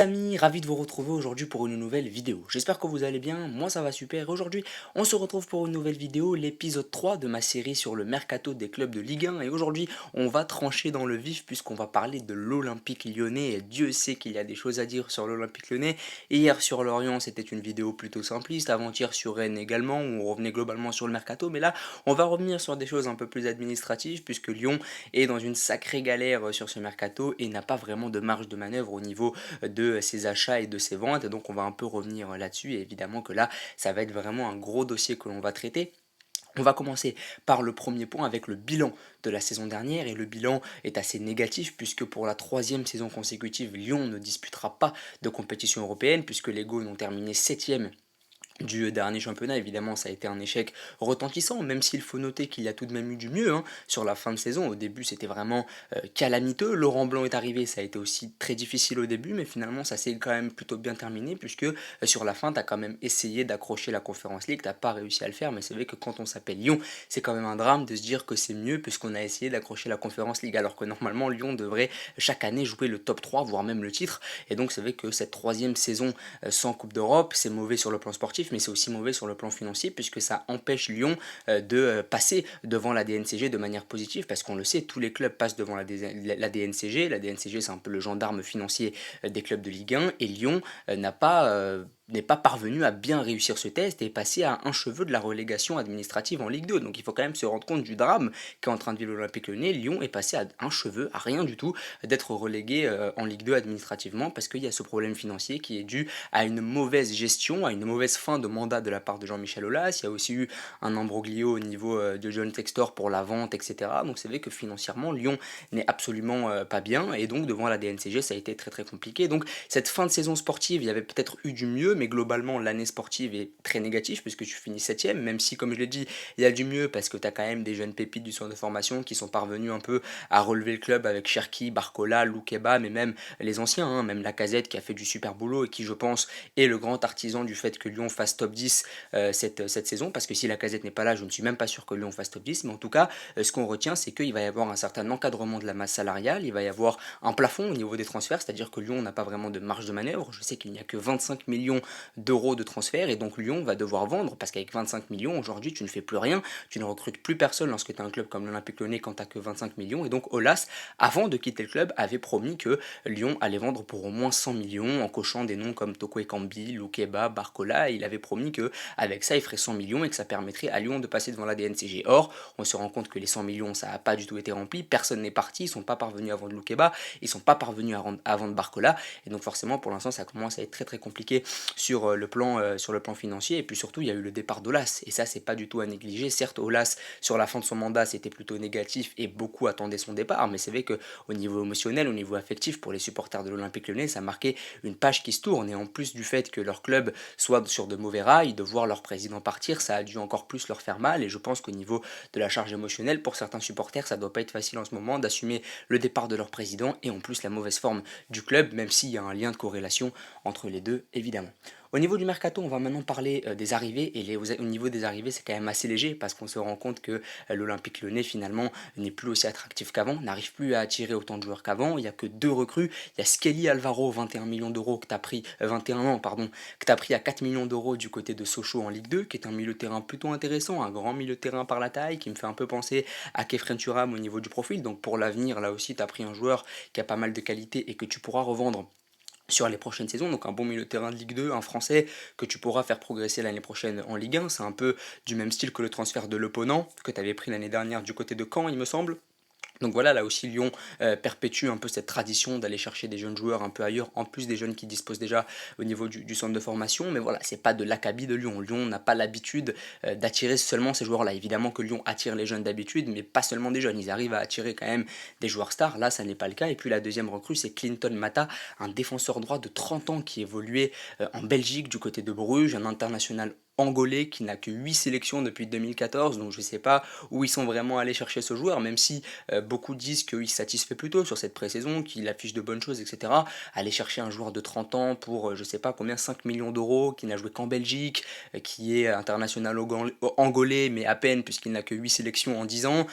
Amis, ravi de vous retrouver aujourd'hui pour une nouvelle vidéo. J'espère que vous allez bien, moi ça va super. Et aujourd'hui, on se retrouve pour une nouvelle vidéo, l'épisode 3 de ma série sur le mercato des clubs de Ligue 1. Et aujourd'hui, on va trancher dans le vif puisqu'on va parler de l'Olympique Lyonnais. Et Dieu sait qu'il y a des choses à dire sur l'Olympique Lyonnais. Hier sur Lorient, c'était une vidéo plutôt simpliste. Avant-hier sur Rennes également, où on revenait globalement sur le mercato. Mais là, on va revenir sur des choses un peu plus administratives puisque Lyon est dans une sacrée galère sur ce mercato et n'a pas vraiment de marge de manœuvre au niveau de ses achats et de ses ventes. Et donc on va un peu revenir là-dessus. Et évidemment que là, ça va être vraiment un gros dossier que l'on va traiter. On va commencer par le premier point avec le bilan de la saison dernière et le bilan est assez négatif puisque pour la troisième saison consécutive, Lyon ne disputera pas de compétition européenne puisque les Gaunes ont terminé septième du dernier championnat. Évidemment, ça a été un échec retentissant, même s'il faut noter qu'il y a tout de même eu du mieux sur la fin de saison. Au début, c'était vraiment calamiteux. Laurent Blanc est arrivé, ça a été aussi très difficile au début, mais finalement, ça s'est quand même plutôt bien terminé, puisque sur la fin, tu as quand même essayé d'accrocher la Conference League, tu n'as pas réussi à le faire, mais c'est vrai que quand on s'appelle Lyon, c'est quand même un drame de se dire que c'est mieux, puisqu'on a essayé d'accrocher la Conference League, alors que normalement, Lyon devrait chaque année jouer le top 3, voire même le titre. Et donc, c'est vrai que cette troisième saison sans Coupe d'Europe, c'est mauvais sur le plan sportif, mais c'est aussi mauvais sur le plan financier puisque ça empêche Lyon de passer devant la DNCG de manière positive parce qu'on le sait, tous les clubs passent devant la DNCG. La DNCG, c'est un peu le gendarme financier des clubs de Ligue 1 et Lyon n'est pas parvenu à bien réussir ce test et est passé à un cheveu de la relégation administrative en Ligue 2. Donc il faut quand même se rendre compte du drame qu'est en train de vivre l'Olympique Lyonnais. Lyon est passé à un cheveu, à rien du tout, d'être relégué en Ligue 2 administrativement parce qu'il y a ce problème financier qui est dû à une mauvaise gestion, à une mauvaise fin de mandat de la part de Jean-Michel Aulas. Il y a aussi eu un imbroglio au niveau de John Textor pour la vente, etc. Donc c'est vrai que financièrement, Lyon n'est absolument pas bien. Et donc devant la DNCG, ça a été très très compliqué. Donc cette fin de saison sportive, il y avait peut-être eu du mieux, mais globalement, l'année sportive est très négative puisque tu finis septième, même si, comme je l'ai dit, il y a du mieux parce que tu as quand même des jeunes pépites du centre de formation qui sont parvenus un peu à relever le club avec Cherki, Barcola, Loukeba, mais même les anciens, même Lacazette qui a fait du super boulot et qui, je pense, est le grand artisan du fait que Lyon fasse top 10 cette saison, parce que si Lacazette n'est pas là, je ne suis même pas sûr que Lyon fasse top 10, mais en tout cas, ce qu'on retient, c'est qu'il va y avoir un certain encadrement de la masse salariale, il va y avoir un plafond au niveau des transferts, c'est-à-dire que Lyon n'a pas vraiment de marge de manœuvre. Je sais qu'il n'y a que 25 millions d'euros de transferts, et donc Lyon va devoir vendre, parce qu'avec 25 millions, aujourd'hui, tu ne fais plus rien, tu ne recrutes plus personne lorsque tu as un club comme l'Olympique Lyonnais quand tu n'as que 25 millions, et donc Aulas, avant de quitter le club, avait promis que Lyon allait vendre pour au moins 100 millions, en cochant des noms comme Toko Ekambi, Loukeba, Barcola, et il avait promis que avec ça, il ferait 100 millions et que ça permettrait à Lyon de passer devant la DNCG. Or, on se rend compte que les 100 millions, ça n'a pas du tout été rempli, personne n'est parti, ils sont pas parvenus à vendre Loukeba, ils sont pas parvenus à vendre Barcola, et donc forcément, pour l'instant, ça commence à être très très compliqué sur sur le plan financier, et puis surtout, il y a eu le départ d'Olas, et ça, c'est pas du tout à négliger. Certes, Olas, sur la fin de son mandat, c'était plutôt négatif, et beaucoup attendaient son départ, mais c'est vrai que au niveau émotionnel, au niveau affectif, pour les supporters de l'Olympique Lyonnais, ça marquait une page qui se tourne, et en plus du fait que leur club soit sur de mauvais rails, de voir leur président partir, ça a dû encore plus leur faire mal, et je pense qu'au niveau de la charge émotionnelle, pour certains supporters, ça doit pas être facile en ce moment d'assumer le départ de leur président, et en plus la mauvaise forme du club, même s'il y a un lien de corrélation entre les deux, évidemment. Au niveau du mercato, on va maintenant parler des arrivées, et au niveau des arrivées, c'est quand même assez léger, parce qu'on se rend compte que l'Olympique Lyonnais, finalement, n'est plus aussi attractif qu'avant, n'arrive plus à attirer autant de joueurs qu'avant, il n'y a que deux recrues, il y a Skelly Alvaro, 21 millions d'euros, que tu as pris, 21 ans, pardon, que tu as pris à 4 millions d'euros du côté de Sochaux en Ligue 2, qui est un milieu de terrain plutôt intéressant, un grand milieu de terrain par la taille, qui me fait un peu penser à Kefren Turam au niveau du profil, donc pour l'avenir, là aussi, tu as pris un joueur qui a pas mal de qualité et que tu pourras revendre sur les prochaines saisons, donc un bon milieu de terrain de Ligue 2, un Français que tu pourras faire progresser l'année prochaine en Ligue 1, c'est un peu du même style que le transfert de Le Ponant, que tu avais pris l'année dernière du côté de Caen, il me semble. Donc voilà, là aussi Lyon perpétue un peu cette tradition d'aller chercher des jeunes joueurs un peu ailleurs, en plus des jeunes qui disposent déjà au niveau du centre de formation. Mais voilà, c'est pas de l'acabit de Lyon. Lyon n'a pas l'habitude d'attirer seulement ces joueurs-là. Évidemment que Lyon attire les jeunes d'habitude, mais pas seulement des jeunes. Ils arrivent à attirer quand même des joueurs stars. Là, ça n'est pas le cas. Et puis la deuxième recrue, c'est Clinton Mata, un défenseur droit de 30 ans qui évoluait en Belgique du côté de Bruges, un international angolais qui n'a que 8 sélections depuis 2014, donc je ne sais pas où ils sont vraiment allés chercher ce joueur, même si beaucoup disent qu'il se satisfait plutôt sur cette pré-saison, qu'il affiche de bonnes choses, etc. Aller chercher un joueur de 30 ans pour je ne sais pas combien, 5 millions d'euros, qui n'a joué qu'en Belgique, qui est international angolais, mais à peine puisqu'il n'a que 8 sélections en 10 ans.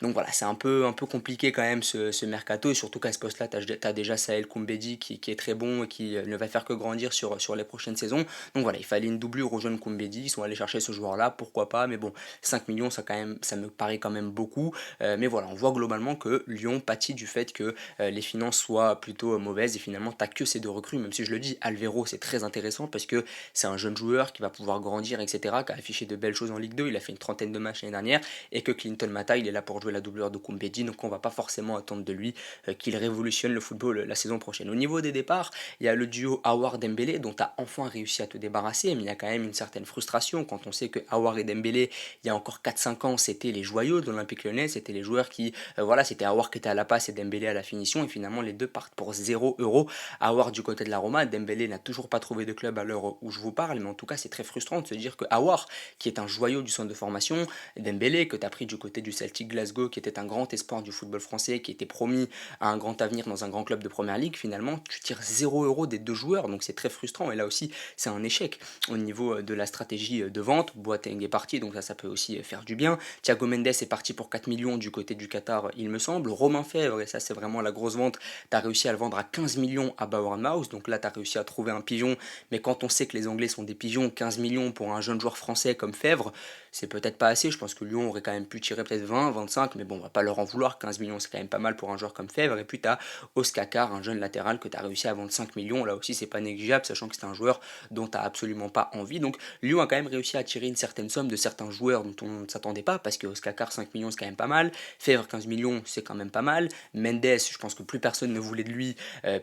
Donc voilà, c'est un peu compliqué quand même ce mercato, et surtout qu'à ce poste-là, tu as déjà Saël Koumbedi qui est très bon et qui ne va faire que grandir sur les prochaines saisons. Donc voilà, il fallait une doublure au jeune Koumbedi, ils sont allés chercher ce joueur-là, pourquoi pas, mais bon, 5 millions, ça me paraît quand même beaucoup. Mais voilà, on voit globalement que Lyon pâtit du fait que les finances soient plutôt mauvaises, et finalement, tu que ces deux recrues, même si je le dis, Alvero, c'est très intéressant parce que c'est un jeune joueur qui va pouvoir grandir, etc., qui a affiché de belles choses en Ligue 2, il a fait une trentaine de matchs l'année dernière, et que Clinton Mata, il est là pour jouer la doublure de Koumbedi, donc on va pas forcément attendre de lui qu'il révolutionne le football la saison prochaine. Au niveau des départs, il y a le duo Aouar Dembélé dont tu as enfin réussi à te débarrasser, mais il y a quand même une certaine frustration quand on sait que Aouar et Dembélé, il y a encore 4-5 ans, c'était les joyaux de l'Olympique Lyonnais, c'était les joueurs qui, voilà, c'était Aouar qui était à la passe et Dembélé à la finition, et finalement les deux partent pour 0 €. Aouar du côté de la Roma, Dembélé n'a toujours pas trouvé de club à l'heure où je vous parle, mais en tout cas c'est très frustrant de se dire que Aouar, qui est un joyau du centre de formation, Dembélé, que tu as pris du côté du Celtic Glasgow, qui était un grand espoir du football français, qui était promis à un grand avenir dans un grand club de première ligue, finalement, tu tires 0 € des deux joueurs, donc c'est très frustrant, et là aussi, c'est un échec au niveau de la stratégie de vente. Boateng est parti, donc ça peut aussi faire du bien. Thiago Mendes est parti pour 4 millions du côté du Qatar, il me semble. Romain Fèvre, et ça c'est vraiment la grosse vente, tu as réussi à le vendre à 15 millions à Bournemouth, donc là tu as réussi à trouver un pigeon, mais quand on sait que les Anglais sont des pigeons, 15 millions pour un jeune joueur français comme Fèvre, c'est peut-être pas assez. Je pense que Lyon aurait quand même pu tirer peut-être 20, 25, mais bon, on va pas leur en vouloir. 15 millions, c'est quand même pas mal pour un joueur comme Fèvre. Et puis tu as Oscar, un jeune latéral que tu as réussi à vendre 5 millions. Là aussi, c'est pas négligeable, sachant que c'est un joueur dont tu absolument pas envie. Donc Lyon a quand même réussi à tirer une certaine somme de certains joueurs dont on ne s'attendait pas, parce que Oscar 5 millions, c'est quand même pas mal. Fèvre 15 millions, c'est quand même pas mal. Mendes, je pense que plus personne ne voulait de lui,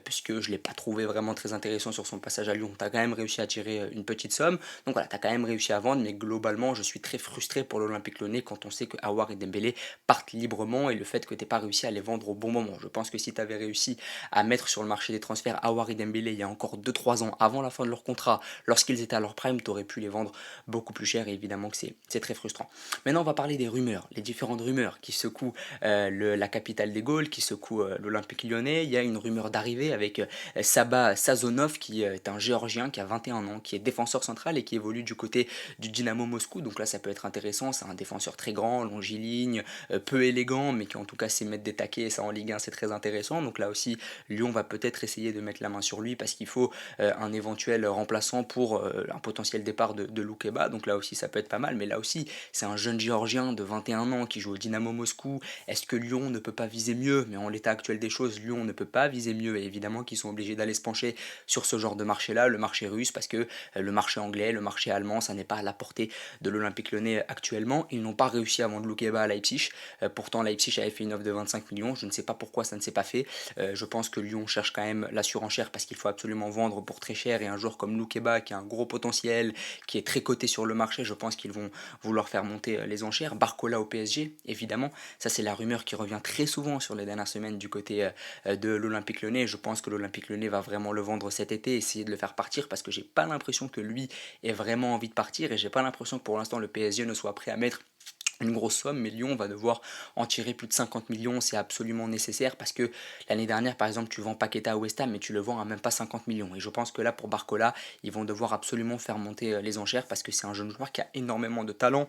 puisque je l'ai pas trouvé vraiment très intéressant sur son passage à Lyon. Tu as quand même réussi à tirer une petite somme. Donc voilà, tu as quand même réussi à vendre, mais globalement, je suis très frustré pour l'Olympique Lyonnais quand on sait que Aouar et Dembélé partent librement, et le fait que tu n'aies pas réussi à les vendre au bon moment. Je pense que si tu avais réussi à mettre sur le marché des transferts Aouar et Dembélé il y a encore 2-3 ans, avant la fin de leur contrat, lorsqu'ils étaient à leur prime, tu aurais pu les vendre beaucoup plus cher, et évidemment que c'est très frustrant. Maintenant, on va parler des rumeurs, les différentes rumeurs qui secouent la capitale des Gaules, qui secouent l'Olympique Lyonnais. Il y a une rumeur d'arrivée avec Saba Sazonov, qui est un Géorgien qui a 21 ans, qui est défenseur central et qui évolue du côté du Dynamo Moscou. Donc là, ça peut être intéressant. C'est un défenseur très grand, longiligne, peu élégant, mais qui en tout cas sait mettre des taquets. Et ça, en Ligue 1, c'est très intéressant. Donc là aussi, Lyon va peut-être essayer de mettre la main sur lui, parce qu'il faut un éventuel remplaçant pour un potentiel départ de Loukeba. Donc là aussi, ça peut être pas mal. Mais là aussi, c'est un jeune Géorgien de 21 ans qui joue au Dynamo Moscou. Est-ce que Lyon ne peut pas viser mieux? Mais en l'état actuel des choses, Lyon ne peut pas viser mieux. Et évidemment qu'ils sont obligés d'aller se pencher sur ce genre de marché-là, le marché russe, parce que le marché anglais, le marché allemand, ça n'est pas à la portée de l'Olympique Lyonnais actuellement. Ils n'ont pas réussi à vendre Loukeba à Leipzig. Pourtant, Leipzig avait fait une offre de 25 millions. Je ne sais pas pourquoi ça ne s'est pas fait. Je pense que Lyon cherche quand même la surenchère, parce qu'il faut absolument vendre pour très cher. Et un joueur comme Loukeba, qui a un gros potentiel, qui est très coté sur le marché, je pense qu'ils vont vouloir faire monter les enchères. Barcola au PSG, évidemment. Ça, c'est la rumeur qui revient très souvent sur les dernières semaines du côté de l'Olympique Lyonnais. Je pense que l'Olympique Lyonnais va vraiment le vendre cet été, essayer de le faire partir, parce que j'ai pas l'impression que lui ait vraiment envie de partir, et j'ai pas l'impression que pour l'instant le PSG ne soit prêt à mettre une grosse somme. Mais Lyon va devoir en tirer plus de 50 millions, c'est absolument nécessaire, parce que l'année dernière par exemple tu vends Paqueta à West Ham, mais tu le vends à même pas 50 millions, et je pense que là pour Barcola ils vont devoir absolument faire monter les enchères, parce que c'est un jeune joueur qui a énormément de talent.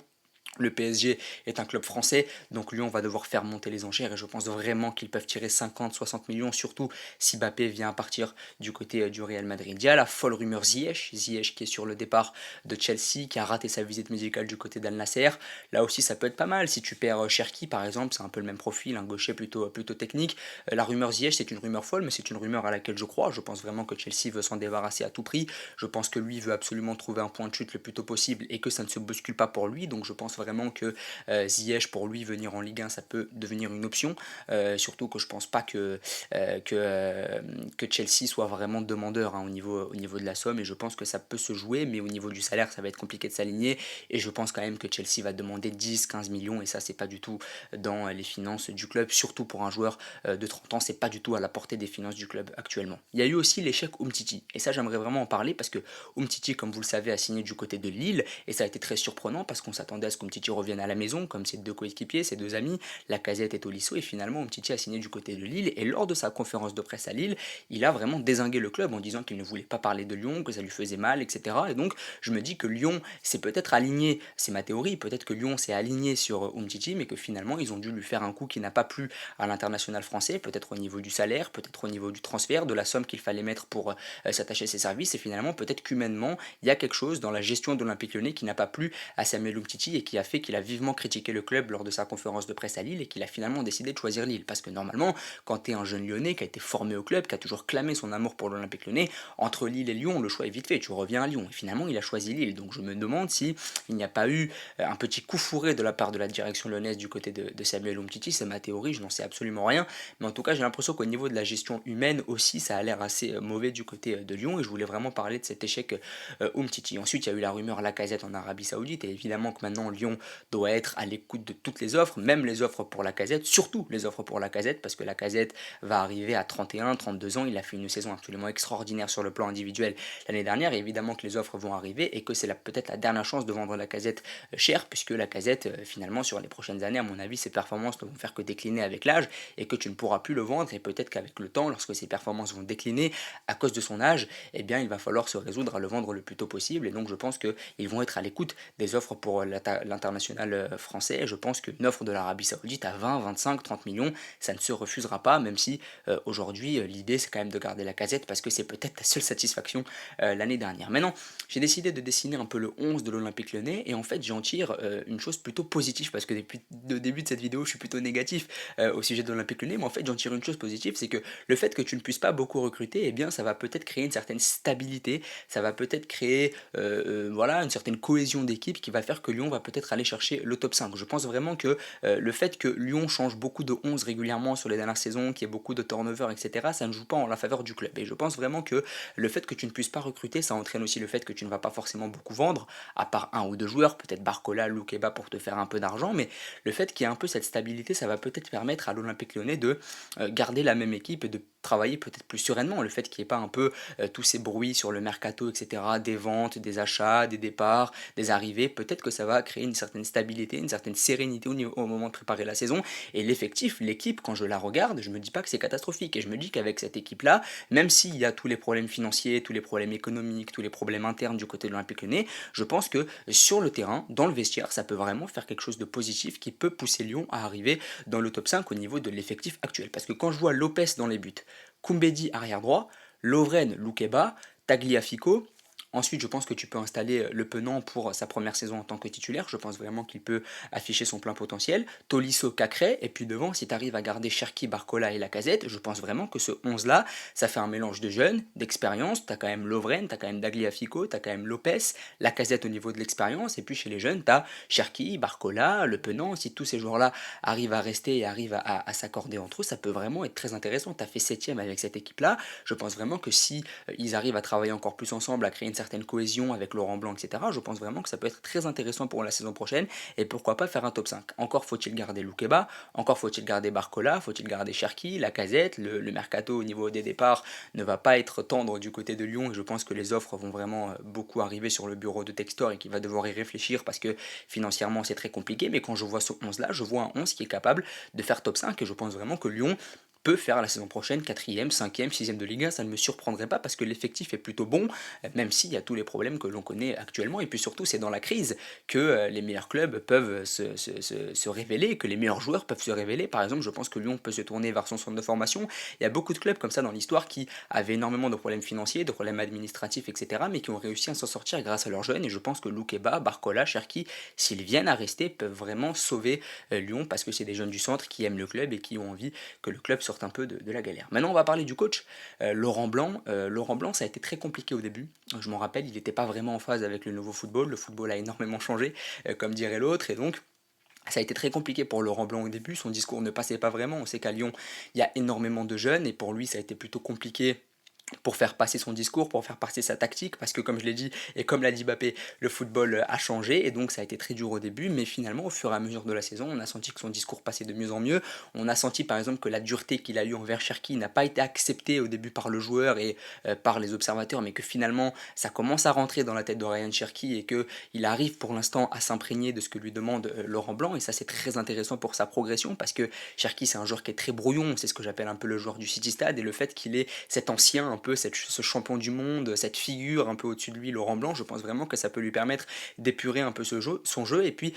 Le PSG est un club français, donc Lyon va devoir faire monter les enchères, et je pense vraiment qu'ils peuvent tirer 50-60 millions, surtout si Mbappé vient à partir du côté du Real Madrid. Il y a la folle rumeur Ziyech qui est sur le départ de Chelsea, qui a raté sa visite médicale du côté d'Al Nasser. Là aussi, ça peut être pas mal. Si tu perds Cherki par exemple, c'est un peu le même profil, un gaucher plutôt technique. La rumeur Ziyech, c'est une rumeur folle, mais c'est une rumeur à laquelle je crois. Je pense vraiment que Chelsea veut s'en débarrasser à tout prix. Je pense que lui veut absolument trouver un point de chute le plus tôt possible, et que ça ne se bouscule pas pour lui. Donc je pense vraiment que Ziyech, pour lui, venir en Ligue 1, ça peut devenir une option. Surtout que je pense pas que Chelsea soit vraiment demandeur, hein, au niveau de la somme, et je pense que ça peut se jouer, mais au niveau du salaire, ça va être compliqué de s'aligner, et je pense quand même que Chelsea va demander 10-15 millions, et ça, c'est pas du tout dans les finances du club, surtout pour un joueur de 30 ans, c'est pas du tout à la portée des finances du club actuellement. Il y a eu aussi l'échec Umtiti, et ça, j'aimerais vraiment en parler, parce que Umtiti, comme vous le savez, a signé du côté de Lille, et ça a été très surprenant, parce qu'on s'attendait à ce qu'Umtiti revienne à la maison, comme ses deux coéquipiers, ses deux amis, Lacazette et Tolisso, et finalement Umtiti a signé du côté de Lille, et lors de sa conférence de presse à Lille, il a vraiment dézingué le club en disant qu'il ne voulait pas parler de Lyon, que ça lui faisait mal, etc. Et donc je me dis que Lyon s'est peut-être aligné, c'est ma théorie, peut-être que Lyon s'est aligné sur Umtiti, mais que finalement ils ont dû lui faire un coup qui n'a pas plu à l'international français, peut-être au niveau du salaire, peut-être au niveau du transfert, de la somme qu'il fallait mettre pour s'attacher à ses services, et finalement peut-être qu'humainement il y a quelque chose dans la gestion de l'Olympique Lyonnais qui n'a pas plu à Samuel Umtiti et qui a fait qu'il a vivement critiqué le club lors de sa conférence de presse à Lille et qu'il a finalement décidé de choisir Lille. Parce que normalement, quand tu es un jeune Lyonnais qui a été formé au club, qui a toujours clamé son amour pour l'Olympique Lyonnais, entre Lille et Lyon, le choix est vite fait, tu reviens à Lyon. Et finalement, il a choisi Lille. Donc je me demande si il n'y a pas eu un petit coup fourré de la part de la direction lyonnaise du côté de Samuel Umtiti. C'est ma théorie, je n'en sais absolument rien. Mais en tout cas, j'ai l'impression qu'au niveau de la gestion humaine aussi, ça a l'air assez mauvais du côté de Lyon. Et je voulais vraiment parler de cet échec Umtiti. Ensuite, il y a eu la rumeur Lacazette en Arabie Saoudite. Et évidemment que maintenant, Lyon doit être à l'écoute de toutes les offres, même les offres pour Lacazette, surtout les offres pour Lacazette, parce que Lacazette va arriver à 31, 32 ans. Il a fait une saison absolument extraordinaire sur le plan individuel l'année dernière. Et évidemment que les offres vont arriver et que c'est peut-être la dernière chance de vendre Lacazette cher, puisque Lacazette, finalement, sur les prochaines années, à mon avis, ses performances ne vont faire que décliner avec l'âge et que tu ne pourras plus le vendre. Et peut-être qu'avec le temps, lorsque ses performances vont décliner à cause de son âge, eh bien, il va falloir se résoudre à le vendre le plus tôt possible. Et donc, je pense qu'ils vont être à l'écoute des offres pour l'international français. Je pense qu'une offre de l'Arabie Saoudite à 20, 25, 30 millions, ça ne se refusera pas, même si aujourd'hui, l'idée, c'est quand même de garder Lacazette parce que c'est peut-être ta seule satisfaction l'année dernière. Maintenant, j'ai décidé de dessiner un peu le 11 de l'Olympique Lyonnais et en fait, j'en tire une chose plutôt positive parce que depuis le début de cette vidéo, je suis plutôt négatif au sujet de l'Olympique Lyonnais, mais en fait, j'en tire une chose positive, c'est que le fait que tu ne puisses pas beaucoup recruter, eh bien, ça va peut-être créer une certaine stabilité, ça va peut-être créer voilà, une certaine cohésion d'équipe qui va faire que Lyon va peut-être aller chercher le top 5. Je pense vraiment que le fait que Lyon change beaucoup de 11 régulièrement sur les dernières saisons, qu'il y ait beaucoup de turnover, etc., ça ne joue pas en la faveur du club. Et je pense vraiment que le fait que tu ne puisses pas recruter, ça entraîne aussi le fait que tu ne vas pas forcément beaucoup vendre, à part un ou deux joueurs, peut-être Barcola, Loukeba pour te faire un peu d'argent, mais le fait qu'il y ait un peu cette stabilité, ça va peut-être permettre à l'Olympique Lyonnais de garder la même équipe et de travailler peut-être plus sereinement. Le fait qu'il n'y ait pas un peu tous ces bruits sur le mercato, etc., des ventes, des achats, des départs, des arrivées, peut-être que ça va créer une certaine stabilité, une certaine sérénité au moment de préparer la saison. Et l'effectif, l'équipe, quand je la regarde, je me dis pas que c'est catastrophique. Et je me dis qu'avec cette équipe-là, même s'il y a tous les problèmes financiers, tous les problèmes économiques, tous les problèmes internes du côté de l'Olympique Lyonnais, je pense que sur le terrain, dans le vestiaire, ça peut vraiment faire quelque chose de positif qui peut pousser Lyon à arriver dans le top 5 au niveau de l'effectif actuel. Parce que quand je vois Lopez dans les buts, Koumbedi arrière droit, Lovren, Loukeba, Tagliafico. Ensuite, je pense que tu peux installer Le Penant pour sa première saison en tant que titulaire. Je pense vraiment qu'il peut afficher son plein potentiel. Tolisso, Cacré. Et puis devant, si tu arrives à garder Cherki, Barcola et Lacazette, je pense vraiment que ce 11-là, ça fait un mélange de jeunes, d'expérience. Tu as quand même Lovren, tu as quand même Tagliafico, tu as quand même Lopez, Lacazette au niveau de l'expérience. Et puis chez les jeunes, tu as Cherki, Barcola, Le Penant. Si tous ces joueurs-là arrivent à rester et arrivent à s'accorder entre eux, ça peut vraiment être très intéressant. Tu as fait 7ème avec cette équipe-là. Je pense vraiment que si ils arrivent à travailler encore plus ensemble, à créer une certaine cohésion avec Laurent Blanc, etc., je pense vraiment que ça peut être très intéressant pour la saison prochaine et pourquoi pas faire un top 5. Encore faut-il garder Loukeba, encore faut-il garder Barcola, faut-il garder Cherki, Lacazette, le mercato au niveau des départs ne va pas être tendre du côté de Lyon et je pense que les offres vont vraiment beaucoup arriver sur le bureau de Textor et qu'il va devoir y réfléchir parce que financièrement c'est très compliqué, mais quand je vois ce 11 là, je vois un 11 qui est capable de faire top 5 et je pense vraiment que Lyon peut faire la saison prochaine 4ème, 5ème, 6ème de Ligue 1, ça ne me surprendrait pas parce que l'effectif est plutôt bon, même s'il y a tous les problèmes que l'on connaît actuellement. Et puis surtout, c'est dans la crise que les meilleurs clubs peuvent se révéler, que les meilleurs joueurs peuvent se révéler. Par exemple, je pense que Lyon peut se tourner vers son centre de formation. Il y a beaucoup de clubs comme ça dans l'histoire qui avaient énormément de problèmes financiers, de problèmes administratifs, etc., mais qui ont réussi à s'en sortir grâce à leurs jeunes. Et je pense que Loukeba, Barcola, Cherki, s'ils viennent à rester, peuvent vraiment sauver Lyon parce que c'est des jeunes du centre qui aiment le club et qui ont envie que le club se sortent un peu de la galère. Maintenant, on va parler du coach, Laurent Blanc. Laurent Blanc, ça a été très compliqué au début. Je m'en rappelle, il n'était pas vraiment en phase avec le nouveau football. Le football a énormément changé, comme dirait l'autre, et donc ça a été très compliqué pour Laurent Blanc au début. Son discours ne passait pas vraiment. On sait qu'à Lyon, il y a énormément de jeunes, et pour lui, ça a été plutôt compliqué pour faire passer son discours, pour faire passer sa tactique, parce que comme je l'ai dit, et comme l'a dit Mbappé, le football a changé, et donc ça a été très dur au début, mais finalement, au fur et à mesure de la saison, on a senti que son discours passait de mieux en mieux, on a senti par exemple que la dureté qu'il a eue envers Cherki n'a pas été acceptée au début par le joueur et par les observateurs, mais que finalement, ça commence à rentrer dans la tête de Ryan Cherki, et qu'il arrive pour l'instant à s'imprégner de ce que lui demande Laurent Blanc, et ça c'est très intéressant pour sa progression, parce que Cherki c'est un joueur qui est très brouillon, c'est ce que j'appelle un peu le joueur du City Stade, et le fait qu'il ait cet ancien un peu ce champion du monde, cette figure un peu au-dessus de lui, Laurent Blanc, je pense vraiment que ça peut lui permettre d'épurer un peu son jeu. Et puis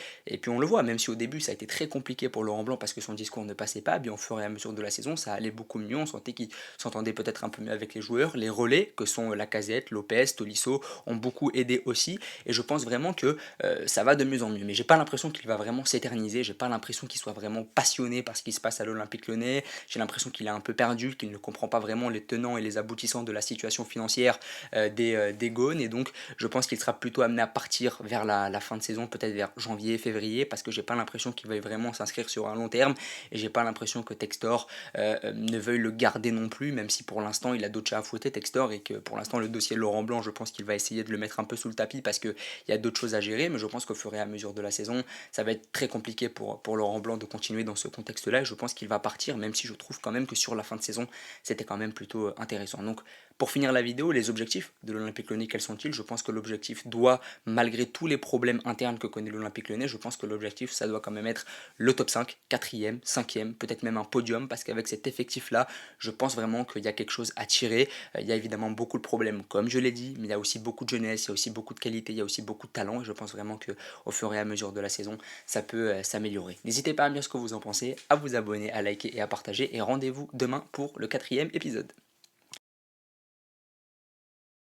on le voit, même si au début ça a été très compliqué pour Laurent Blanc parce que son discours ne passait pas, bien au fur et à mesure de la saison, ça allait beaucoup mieux. On sentait qu'il s'entendait peut-être un peu mieux avec les joueurs. Les relais, que sont Lacazette, Lopez, Tolisso, ont beaucoup aidé aussi. Et je pense vraiment que ça va de mieux en mieux. Mais j'ai pas l'impression qu'il va vraiment s'éterniser. J'ai pas l'impression qu'il soit vraiment passionné par ce qui se passe à l'Olympique Lyonnais. J'ai l'impression qu'il est un peu perdu, qu'il ne comprend pas vraiment les tenants et les aboutissants de la situation financière des Gaunes, et donc je pense qu'il sera plutôt amené à partir vers la fin de saison, peut-être vers janvier, février, parce que j'ai pas l'impression qu'il veuille vraiment s'inscrire sur un long terme, et j'ai pas l'impression que Textor ne veuille le garder non plus, même si pour l'instant il a d'autres chats à fouetter Textor, et que pour l'instant le dossier Laurent Blanc, je pense qu'il va essayer de le mettre un peu sous le tapis parce qu'il y a d'autres choses à gérer, mais je pense qu'au fur et à mesure de la saison, ça va être très compliqué pour Laurent Blanc de continuer dans ce contexte-là, et je pense qu'il va partir, même si je trouve quand même que sur la fin de saison, c'était quand même plutôt intéressant. Donc pour finir la vidéo, les objectifs de l'Olympique Lyonnais, quels sont-ils? Je pense que l'objectif doit, malgré tous les problèmes internes que connaît l'Olympique Lyonnais, je pense que l'objectif, ça doit quand même être le top 5, 4e, 5e, peut-être même un podium, parce qu'avec cet effectif-là, je pense vraiment qu'il y a quelque chose à tirer. Il y a évidemment beaucoup de problèmes, comme je l'ai dit, mais il y a aussi beaucoup de jeunesse, il y a aussi beaucoup de qualité, il y a aussi beaucoup de talent, et je pense vraiment qu'au fur et à mesure de la saison, ça peut s'améliorer. N'hésitez pas à me dire ce que vous en pensez, à vous abonner, à liker et à partager, et rendez-vous demain pour le 4e épisode.